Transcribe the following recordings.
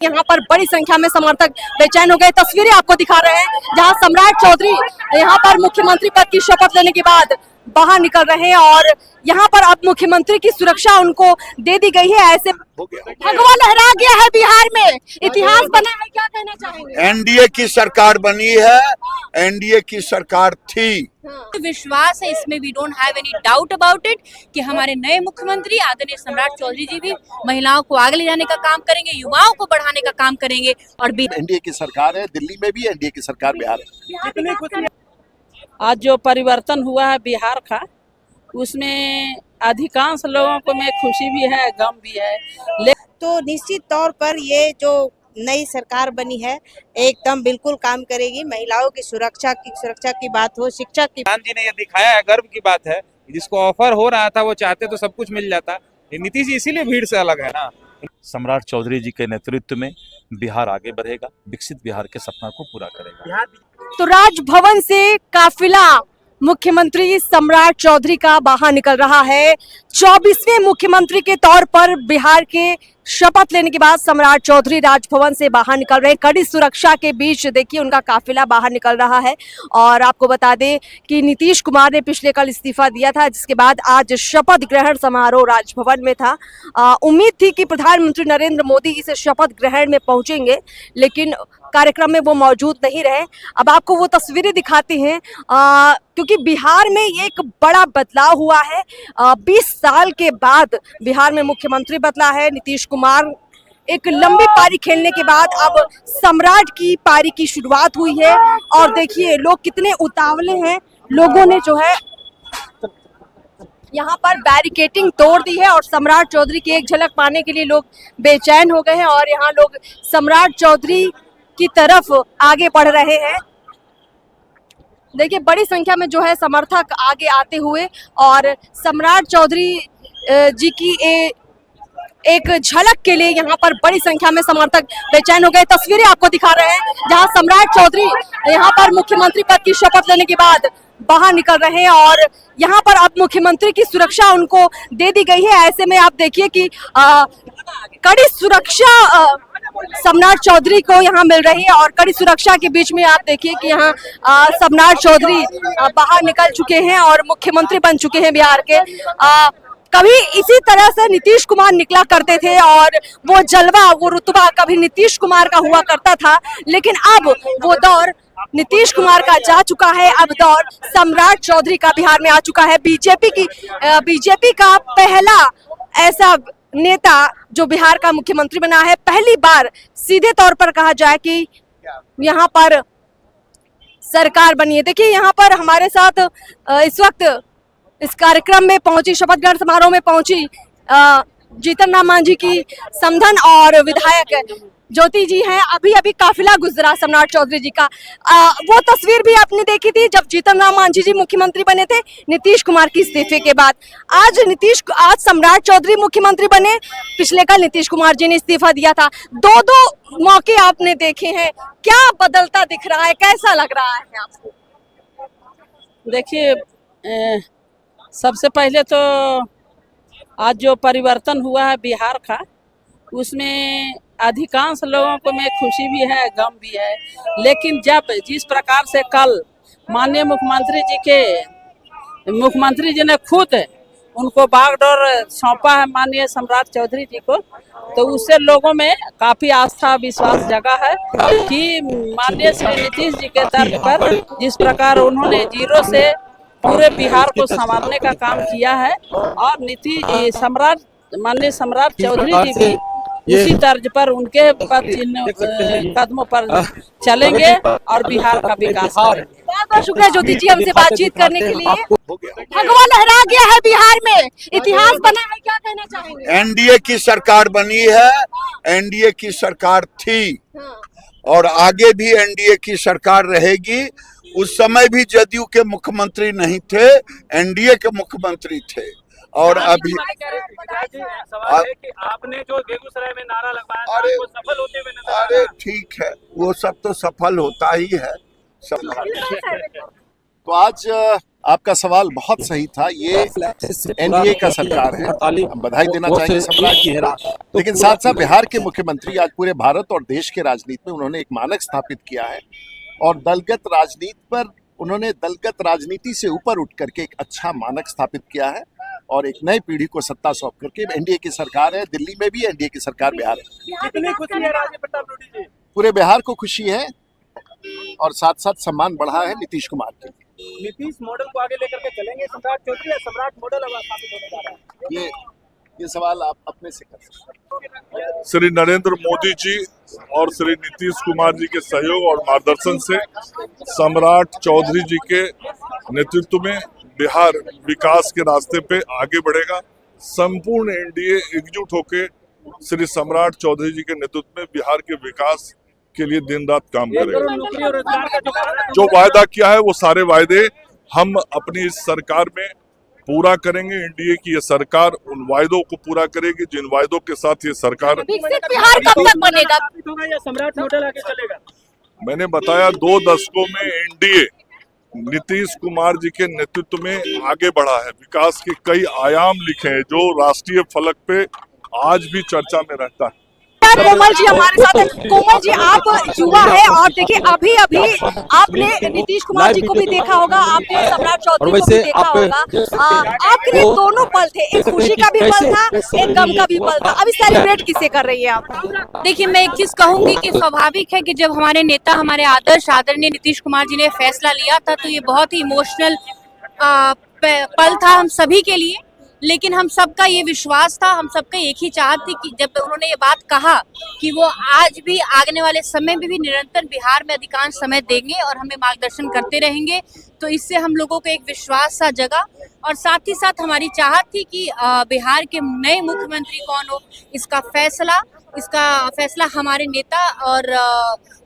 यहाँ पर बड़ी संख्या में समर्थक बेचैन हो गए। तस्वीरें आपको दिखा रहे हैं जहाँ सम्राट चौधरी यहाँ पर मुख्यमंत्री पद की शपथ लेने के बाद बाहर निकल रहे हैं और यहाँ पर अब मुख्यमंत्री की सुरक्षा उनको दे दी गई है। ऐसे भगवा लहरा गया है बिहार में, इतिहास बना है, क्या कहना चाहेंगे? एनडीए की सरकार बनी है, एनडीए की सरकार थी। विश्वास है इसमें, we don't have any doubt about it कि हमारे नए मुख्यमंत्री आदरणीय सम्राट चौधरी जी भी महिलाओं को आगे ले जाने का काम करेंगे, युवाओं को बढ़ाने का काम करेंगे। और एनडीए की सरकार है, दिल्ली में भी एनडीए की सरकार, बिहार में। आज जो परिवर्तन हुआ है बिहार का, उसमें अधिकांश लोगों को में खुशी भी है, गम भी है। तो निश्चित तौर पर ये जो नई सरकार बनी है एकदम बिल्कुल काम करेगी। महिलाओं की सुरक्षा की बात हो, शिक्षा की। प्रधान जी ने ये दिखाया है, गर्व की बात है। जिसको ऑफर हो रहा था वो चाहते तो सब कुछ मिल जाता। नीतीश जी इसीलिए भीड़ से अलग है ना। सम्राट चौधरी जी के नेतृत्व में बिहार आगे बढ़ेगा, विकसित बिहार के सपना को पूरा करेगा। तो राजभवन से काफिला मुख्यमंत्री सम्राट चौधरी का बाहर निकल रहा है। 24वें मुख्यमंत्री के तौर पर बिहार के शपथ लेने के बाद सम्राट चौधरी राजभवन से बाहर निकल रहे हैं। कड़ी सुरक्षा के बीच देखिए उनका काफिला बाहर निकल रहा है। और आपको बता दें कि नीतीश कुमार ने पिछले कल इस्तीफा दिया था, जिसके बाद आज शपथ ग्रहण समारोह राजभवन में था। उम्मीद थी कि प्रधानमंत्री नरेंद्र मोदी इस शपथ ग्रहण में पहुंचेंगे, लेकिन कार्यक्रम में वो मौजूद नहीं रहे। अब आपको वो तस्वीरें दिखाते हैं क्योंकि बिहार में ये एक बड़ा बदलाव हुआ है। 20 साल के बाद बिहार में मुख्यमंत्री बदला है नीतीश कुमार। एक लंबी पारी खेलने के बाद अब सम्राट की पारी की शुरुआत हुई है और देखिए लोग कितने उतावले हैं। लोगों ने जो है यहाँ पर बैरिकेटिंग तोड़ दी है और सम्राट चौधरी की एक झलक पाने के लिए लोग बेचैन हो गए हैं और यहाँ लोग सम्राट चौधरी की तरफ आगे बढ़ रहे हैं। देखिए बड़ी संख्या में जो है समर्थक आगे आते हुए और सम्राट चौधरी जी की एक झलक के लिए यहाँ पर बड़ी संख्या में समर्थक बेचैन हो गए। तस्वीरें आपको दिखा रहे हैं जहाँ सम्राट चौधरी यहाँ पर मुख्यमंत्री पद की शपथ लेने के बाद बाहर निकल रहे हैं और यहाँ पर अब मुख्यमंत्री की सुरक्षा उनको दे दी गई है। ऐसे में आप देखिए कि कड़ी सुरक्षा सम्राट चौधरी को यहाँ मिल रही है और कड़ी सुरक्षा के बीच में आप देखिए कि यहाँ सम्राट चौधरी बाहर निकल चुके हैं और मुख्यमंत्री बन चुके हैं बिहार के। कभी इसी तरह से नीतीश कुमार निकला करते थे और वो जलवा, वो रुतबा कभी नीतीश कुमार का हुआ करता था, लेकिन अब वो दौर नीतीश कुमार का जा चुका है। अब दौर सम्राट चौधरी का बिहार में आ चुका है। बीजेपी का पहला ऐसा नेता जो बिहार का मुख्यमंत्री बना है। पहली बार सीधे तौर पर कहा जाए कि यहाँ पर सरकार बनी है। देखिए यहाँ पर हमारे साथ इस वक्त इस कार्यक्रम में पहुंची, शपथ ग्रहण समारोह में पहुंची जीतन राम मांझी की समधन और विधायक ज्योति जी हैं। अभी काफिला गुजरा सम्राट चौधरी जी का। वो तस्वीर भी आपने देखी थी जब जीतन राम मांझी जी मुख्यमंत्री बने थे नीतीश कुमार की इस्तीफे के बाद। आज सम्राट चौधरी मुख्यमंत्री बने, पिछले कल नीतीश कुमार जी ने इस्तीफा दिया था। दो मौके आपने देखे हैं, क्या बदलता दिख रहा है, कैसा लग रहा है आपको? देखिए सबसे पहले तो आज जो परिवर्तन हुआ है बिहार का, उसमें अधिकांश लोगों को में खुशी भी है, गम भी है। लेकिन जिस प्रकार से कल माननीय मुख्यमंत्री जी ने खुद उनको बागडोर सौंपा है माननीय सम्राट चौधरी जी को, तो उससे लोगों में काफी आस्था विश्वास जगा है कि माननीय श्री नीतीश जी के तर्क पर जिस प्रकार उन्होंने जीरो से पूरे बिहार को संभालने का काम किया है और माननीय सम्राट चौधरी जी भी उसी तर्ज पर उनके कदमों पर चलेंगे और बिहार का विकास करेंगे। बहुत बहुत शुक्रिया ज्योति जी हमसे बातचीत करने के लिए। भगवा लहरा गया है बिहार में, इतिहास बना है, क्या कहना चाहेंगे? एनडीए की सरकार बनी है, एनडीए की सरकार थी और आगे भी एनडीए की सरकार रहेगी। उस समय भी जदयू के मुख्यमंत्री नहीं थे, एनडीए के मुख्यमंत्री थे। और अभी सवाल है कि आपने जो बेगूसराय में नारा लगवाया था वो सफल होते हुए नजर आ रहा है। अरे ठीक है, वो सब तो सफल होता ही है। तो आज आपका सवाल बहुत सही था। ये एनडीए का सरकार है, हम बधाई देना चाहेंगे सम्राट। लेकिन साथ साथ बिहार के मुख्यमंत्री आज पूरे भारत और देश के राजनीति में उन्होंने एक मानक स्थापित किया है और दलगत राजनीति पर उन्होंने दलगत राजनीति से ऊपर उठ करके एक अच्छा मानक स्थापित किया है और एक नई पीढ़ी को सत्ता सौंप करके एनडीए की सरकार है। दिल्ली में भी एनडीए की सरकार, बिहार है। कितनी खुशी है राजीव प्रताप रूडी जी? पूरे बिहार को खुशी है और साथ साथ सम्मान बढ़ा है नीतीश कुमार के। नीतीश मॉडल को आगे लेकर के चलेंगे सम्राट चौधरी या सम्राट मॉडल अब स्थापित होने जा रहा है? ये सवाल आप अपने से कर सकते हैं। श्री नरेंद्र मोदी जी और श्री नीतीश कुमार जी के सहयोग और मार्गदर्शन से सम्राट चौधरी जी के नेतृत्व में बिहार विकास के रास्ते पे आगे बढ़ेगा। संपूर्ण एनडीए एकजुट होकर श्री सम्राट चौधरी जी के नेतृत्व में बिहार के विकास के लिए दिन रात काम करेगा। नौकरी और रोजगार का जो वायदा किया है वो सारे वायदे हम अपनी इस सरकार में पूरा करेंगे। एनडीए की ये सरकार उन वायदों को पूरा करेगी जिन वायदों के साथ ये सरकार। विकसित बिहार कब तक बनेगा? होगा या सम्राट मॉडल आगे चलेगा? मैंने बताया 2 दशकों में एनडीए नीतीश कुमार जी के नेतृत्व में आगे बढ़ा है। विकास के कई आयाम लिखे हैं जो राष्ट्रीय फलक पे आज भी चर्चा में रहता है। कोमल जी हमारे साथ हैं। कोमल जी, आप युवा है और देखिए अभी अभी आपने नीतीश कुमार जी को भी देखा होगा, आपने सम्राट चौधरी को भी देखा होगा। आपके लिए दोनों पल थे, एक खुशी का भी पल था, एक गम का भी पल था। अभी सेलिब्रेट किसे कर रही है आप? देखिए, मैं एक चीज कहूंगी कि स्वाभाविक है कि जब हमारे नेता, हमारे आदरणीय नीतीश कुमार जी ने फैसला लिया था तो ये बहुत ही इमोशनल पल था हम सभी के लिए। लेकिन हम सबका ये विश्वास था, हम सबका एक ही चाहत थी कि जब उन्होंने ये बात कहा कि वो आज भी आने वाले समय में भी निरंतर बिहार में अधिकांश समय देंगे और हमें मार्गदर्शन करते रहेंगे, तो इससे हम लोगों को एक विश्वास सा जगा। और साथ ही साथ हमारी चाहत थी कि बिहार के नए मुख्यमंत्री कौन हो, इसका फैसला हमारे नेता और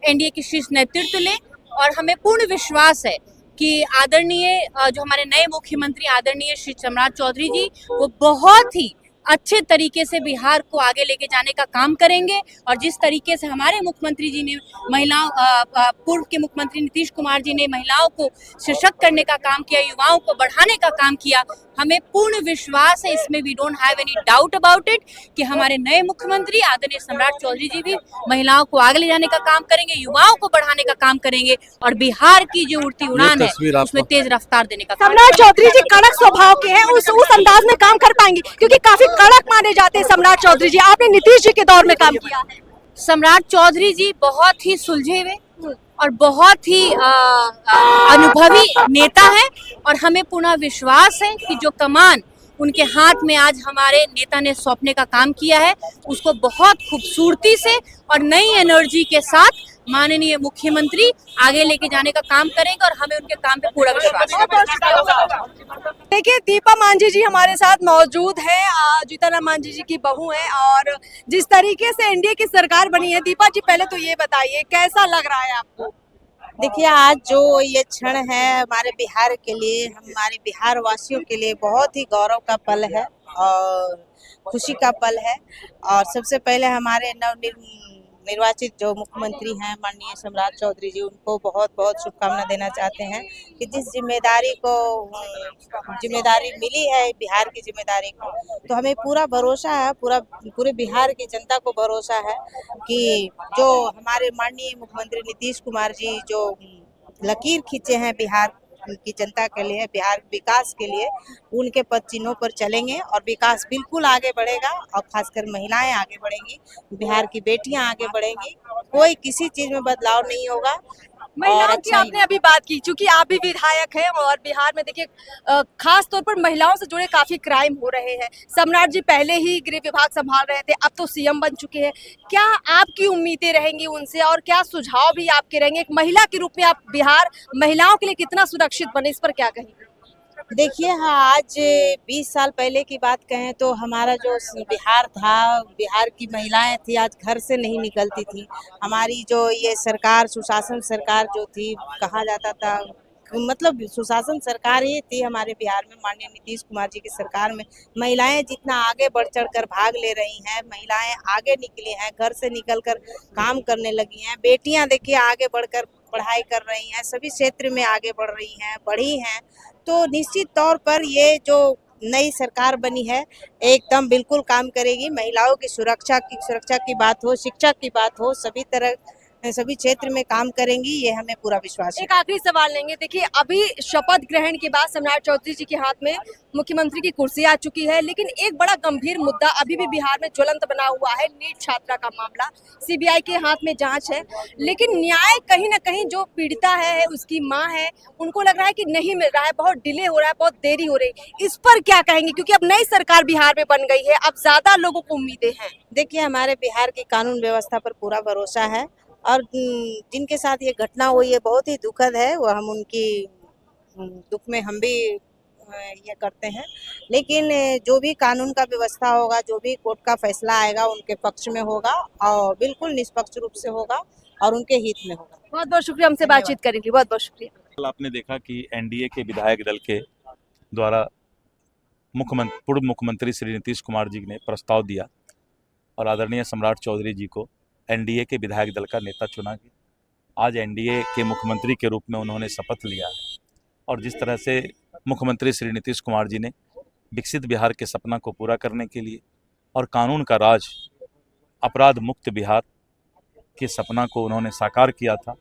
एनडीए के शीर्ष नेतृत्व लें। और हमें पूर्ण विश्वास है कि आदरणीय जो हमारे नए मुख्यमंत्री आदरणीय श्री सम्राट चौधरी जी, वो बहुत ही अच्छे तरीके से बिहार को आगे लेके जाने का काम करेंगे। और जिस तरीके से हमारे मुख्यमंत्री जी ने पूर्व के मुख्यमंत्री नीतीश कुमार जी ने महिलाओं को सशक्त करने का काम किया, युवाओं को बढ़ाने का काम किया, हमें पूर्ण विश्वास है, इसमें we don't have any doubt about it, कि हमारे नए मुख्यमंत्री आदरणीय सम्राट चौधरी जी भी महिलाओं को आगे ले जाने का काम करेंगे, युवाओं को बढ़ाने का काम करेंगे और बिहार की जो उड़ती उड़ान है उसमें तेज रफ्तार देने का। सम्राट चौधरी जी कड़क स्वभाव के हैं, उस अंदाज में काम कर पाएंगे क्योंकि काफी कड़क माने जाते हैं सम्राट चौधरी जी। आपने नीतीश जी के दौर में काम किया है। सम्राट चौधरी जी बहुत ही सुलझे हुए और बहुत ही अनुभवी नेता है और हमें पूर्ण विश्वास है कि जो कमान उनके हाथ में आज हमारे नेता ने सौंपने का काम किया है उसको बहुत खूबसूरती से और नई एनर्जी के साथ माननीय मुख्यमंत्री आगे लेके जाने का काम करेंगे और हमें उनके काम पे पूरा विश्वास है। देखिए, दीपा मांझी जी हमारे साथ मौजूद है, जीतनराम मांझी जी की बहू हैं और जिस तरीके से एनडीए की सरकार बनी है, दीपा जी पहले तो ये बताइए कैसा लग रहा है आपको? देखिए, आज जो ये क्षण है हमारे बिहार के लिए, हमारे बिहार वासियों के लिए बहुत ही गौरव का पल है और खुशी का पल है। और सबसे पहले हमारे निर्वाचित जो मुख्यमंत्री हैं माननीय सम्राट चौधरी जी, उनको बहुत बहुत शुभकामना देना चाहते हैं कि जिस जिम्मेदारी मिली है बिहार की जिम्मेदारी को, तो हमें पूरा भरोसा है, पूरे बिहार की जनता को भरोसा है कि जो हमारे माननीय मुख्यमंत्री नीतीश कुमार जी जो लकीर खींचे हैं बिहार की जनता के लिए, बिहार विकास के लिए, उनके पद चिन्हों पर चलेंगे और विकास बिल्कुल आगे बढ़ेगा और खासकर महिलाएं आगे बढ़ेंगी, बिहार की बेटियां आगे बढ़ेंगी, कोई किसी चीज में बदलाव नहीं होगा। महिलाओं की आपने अभी बात की, क्योंकि आप भी विधायक हैं और बिहार में देखिए खास तौर पर महिलाओं से जुड़े काफी क्राइम हो रहे हैं। सम्राट जी पहले ही गृह विभाग संभाल रहे थे, अब तो सीएम बन चुके हैं। क्या आपकी उम्मीदें रहेंगी उनसे और क्या सुझाव भी आपके रहेंगे? एक महिला के रूप में आप बिहार महिलाओं के लिए कितना सुरक्षित बने, इस पर क्या कहेंगे? देखिए, हाँ, आज 20 साल पहले की बात कहें तो हमारा जो बिहार था, बिहार की महिलाएं थी आज घर से नहीं निकलती थी। हमारी जो ये सरकार, सुशासन सरकार जो थी, कहा जाता था, मतलब सुशासन सरकार ही थी हमारे बिहार में। माननीय नीतीश कुमार जी की सरकार में महिलाएं जितना आगे बढ़ चढ़ कर भाग ले रही हैं, महिलाएं आगे निकली हैं, घर से निकलकर काम करने लगी हैं। बेटियां देखिए आगे बढ़कर पढ़ाई कर रही हैं, सभी क्षेत्र में आगे बढ़ रही हैं, बढ़ी हैं। तो निश्चित तौर पर ये जो नई सरकार बनी है एकदम बिल्कुल काम करेगी। महिलाओं की सुरक्षा की बात हो, शिक्षा की बात हो, सभी क्षेत्र में काम करेंगी, ये हमें पूरा विश्वास है। एक आखिरी सवाल लेंगे। देखिए, अभी शपथ ग्रहण के बाद सम्राट चौधरी जी के हाथ में मुख्यमंत्री की कुर्सी आ चुकी है, लेकिन एक बड़ा गंभीर मुद्दा अभी भी बिहार में ज्वलंत बना हुआ है, नीट छात्रा का मामला। सीबीआई के हाथ में जांच है, लेकिन न्याय कहीं ना कहीं जो पीड़िता है, उसकी माँ है, उनको लग रहा है कि नहीं मिल रहा है, बहुत डिले हो रहा है, बहुत देरी हो रही है। इस पर क्या कहेंगे, क्योंकि अब नई सरकार बिहार में बन गई है, अब ज्यादा लोगों को उम्मीदें हैं। देखिए, हमारे बिहार की कानून व्यवस्था पर पूरा भरोसा है और जिनके साथ ये घटना हुई है बहुत ही दुखद है। वो हम उनकी दुख में हम भी ये करते हैं, लेकिन जो भी कानून का व्यवस्था होगा, जो भी कोर्ट का फैसला आएगा उनके पक्ष में होगा और बिल्कुल निष्पक्ष रूप से होगा और उनके हित में होगा। बहुत बहुत शुक्रिया हमसे बातचीत करने के लिए, बहुत बहुत शुक्रिया। आपने देखा कि एनडीए के विधायक दल के द्वारा पूर्व मुख्यमंत्री श्री नीतीश कुमार जी ने प्रस्ताव दिया और आदरणीय सम्राट चौधरी जी को एनडीए के विधायक दल का नेता चुना गया। आज एनडीए के मुख्यमंत्री के रूप में उन्होंने शपथ लिया है और जिस तरह से मुख्यमंत्री श्री नीतीश कुमार जी ने विकसित बिहार के सपना को पूरा करने के लिए और कानून का राज, अपराध मुक्त बिहार के सपना को उन्होंने साकार किया था।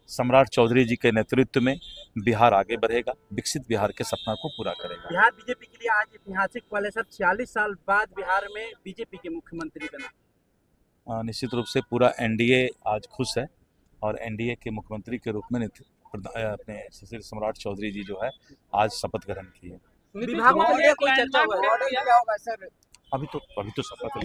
सम्राट चौधरी जी के नेतृत्व में बिहार आगे बढ़ेगा, विकसित बिहार के सपना को पूरा करेगा। बिहार बीजेपी के लिए आज ऐतिहासिक पल है सर, 46 साल बाद बिहार में बीजेपी के मुख्यमंत्री बना। निश्चित रूप से पूरा एनडीए आज खुश है और एनडीए के मुख्यमंत्री के रूप में अपने श्री सम्राट चौधरी जी जो है आज शपथ ग्रहण की है। विभागों को लेकर कोई चर्चा होगा सर? अभी तो शपथ।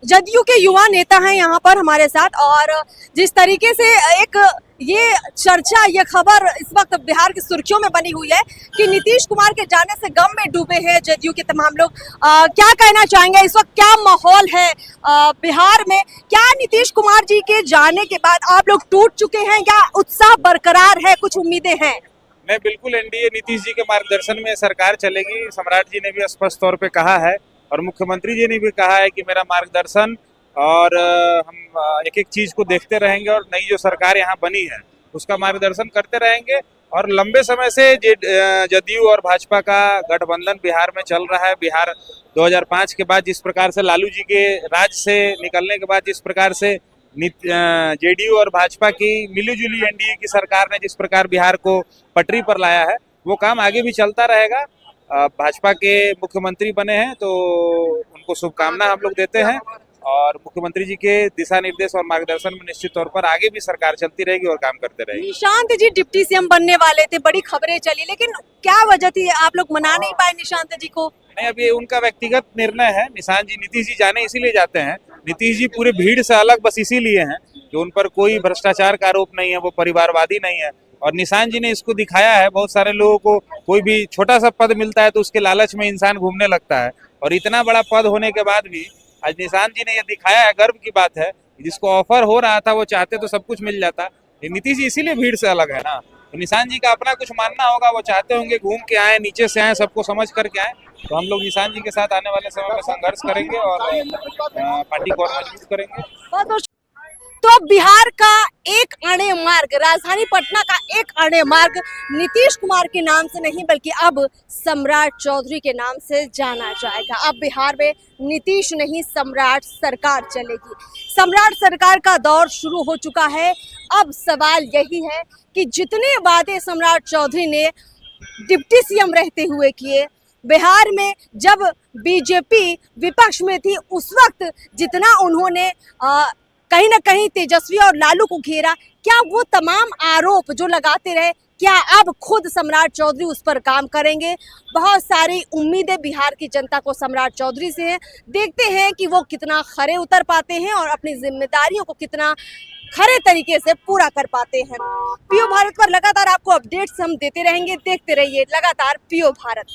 जदयू के युवा नेता हैं यहाँ पर हमारे साथ, और जिस तरीके से एक ये चर्चा, ये खबर इस वक्त बिहार की सुर्खियों में बनी हुई है कि नीतीश कुमार के जाने से गम में डूबे हैं जदयू के तमाम लोग। क्या कहना चाहेंगे, इस वक्त क्या माहौल है बिहार में? क्या नीतीश कुमार जी के जाने के बाद आप लोग टूट चुके हैं या उत्साह बरकरार है, कुछ उम्मीदें हैं? नहीं, बिल्कुल एनडीए नीतीश जी के मार्गदर्शन में सरकार चलेगी। सम्राट जी ने भी स्पष्ट तौर पे कहा है और मुख्यमंत्री जी ने भी कहा है कि मेरा मार्गदर्शन और हम एक एक चीज को देखते रहेंगे और नई जो सरकार यहाँ बनी है उसका मार्गदर्शन करते रहेंगे। और लंबे समय से जदयू और भाजपा का गठबंधन बिहार में चल रहा है। बिहार 2005 के बाद जिस प्रकार से लालू जी के राज से निकलने के बाद जिस प्रकार से जेडीयू और भाजपा की मिलीजुली एनडीए की सरकार ने जिस प्रकार बिहार को पटरी पर लाया है, वो काम आगे भी चलता रहेगा। भाजपा के मुख्यमंत्री बने हैं तो उनको शुभकामना हम लोग देते हैं और मुख्यमंत्री जी के दिशा निर्देश और मार्गदर्शन में निश्चित तौर पर आगे भी सरकार चलती रहेगी और काम करते रहेगी। निशांत जी डिप्टी सीएम बनने वाले थे, बड़ी खबरें चली, लेकिन क्या वजह थी आप लोग मना नहीं पाए निशांत जी को? नहीं, अब ये उनका व्यक्तिगत निर्णय है। निशांत जी, नीतीश जी जाने इसीलिए जाते हैं। नीतीश जी पूरे भीड़ से अलग बस इसीलिए हैं कि उन पर कोई भ्रष्टाचार का आरोप नहीं है, वो परिवारवादी नहीं है। और निशांत जी ने इसको दिखाया है। बहुत सारे लोगों को कोई भी छोटा सा पद मिलता है तो उसके लालच में इंसान घूमने लगता है, और इतना बड़ा पद होने के बाद भी आज निशांत जी ने ये दिखाया है। गर्व की बात है, जिसको ऑफर हो रहा था वो चाहते तो सब कुछ मिल जाता। नीतीश जी इसीलिए भीड़ से अलग है ना, तो निशांत जी का अपना कुछ मानना होगा। वो चाहते होंगे घूम के आए, नीचे से आए, सबको समझ करके आए। तो हम लोग निशांत जी के साथ आने वाले समय में संघर्ष करेंगे और पार्टी को और मजबूत करेंगे। तो बिहार का एक अणे मार्ग, राजधानी पटना का एक अणे मार्ग नीतीश कुमार के नाम से नहीं बल्कि अब सम्राट चौधरी के नाम से जाना जाएगा। अब बिहार में नीतीश नहीं, सम्राट सरकार चलेगी। सम्राट सरकार का दौर शुरू हो चुका है। अब सवाल यही है कि जितने वादे सम्राट चौधरी ने डिप्टी सीएम रहते हुए किए, बिहार में जब बीजेपी विपक्ष में थी उस वक्त जितना उन्होंने कहीं ना कहीं तेजस्वी और लालू को घेरा, क्या वो तमाम आरोप जो लगाते रहे, क्या अब खुद सम्राट चौधरी उस पर काम करेंगे? बहुत सारी उम्मीदें बिहार की जनता को सम्राट चौधरी से हैं। देखते हैं कि वो कितना खरे उतर पाते हैं और अपनी जिम्मेदारियों को कितना खरे तरीके से पूरा कर पाते हैं। पीओ भारत पर लगातार आपको अपडेट्स हम देते रहेंगे। देखते रहिए लगातार पीओ भारत।